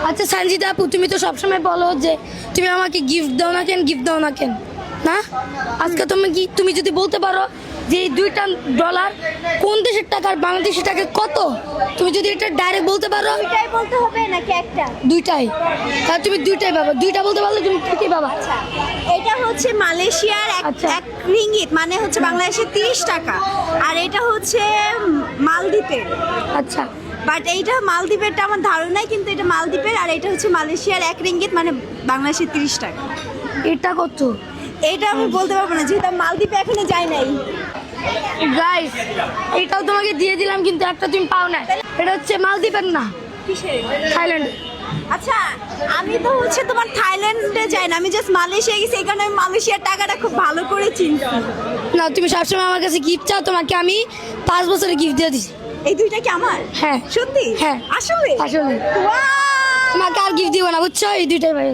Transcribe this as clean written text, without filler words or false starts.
আচ্ছা সঞ্জিতা আপু, তুমি তো সবসময় বলো যে তুমি আমাকে গিফট দাও না কেন, গিফট দাও না কেন, না আজকে তুমি যদি বলতে পারো যে এই $2 কোন দেশের টাকা আর বাংলাদেশের টাকা কত, তুমি যদি এটা ডাইরেক্ট বলতে পারো। দুইটাই বলতে হবে নাকি একটা? দুইটাই, তাহলে তুমি দুইটাই পাবা, দুইটা বলতে পারলে তুমি ঠিকই পাবা। আচ্ছা, এটা হচ্ছে মালয়েশিয়ার আচ্ছা। এক রিঙ্গিত, মানে হচ্ছে বাংলাদেশের 30 টাকা। আর এটা হচ্ছে মালদ্বীপের। আচ্ছা বাট এইটা মালদ্বীপেরটা আমার ধারণাই, কিন্তু এটা মালদ্বীপের। আর এটা হচ্ছে মালয়েশিয়ার এক রিঙ্গিত, মানে বাংলাদেশের 30 টাকা। এটা কত? এটা আমি বলতে পারবো না, যেহেতু আমি মালদ্বীপে এখনো যাই নাই। গাইস এটাও তোমাকে দিয়ে দিলাম, কিন্তু একটা তুমি পাও না। এটা হচ্ছে মালদ্বীপের না, কিসের? থাইল্যান্ড। আচ্ছা, আমি তো হচ্ছে তোমার থাইল্যান্ডে যাই না, আমি জাস্ট মালয়েশিয়া গেছি, এই কারণে আমি মালয়েশিয়ার টাকাটা খুব ভালো করে চিনছি। না, তুমি সবসময় আমার কাছে গিফট চাও, তোমাকে আমি 5 বছরের গিফট দিয়ে দিছি। এই দুইটা কি আমার? হ্যাঁ সত্যি? হ্যাঁ আসলে? আসলে Wow! তোমাকে আর গিফট দিব না, বুঝছো, এই দুইটাই পাই।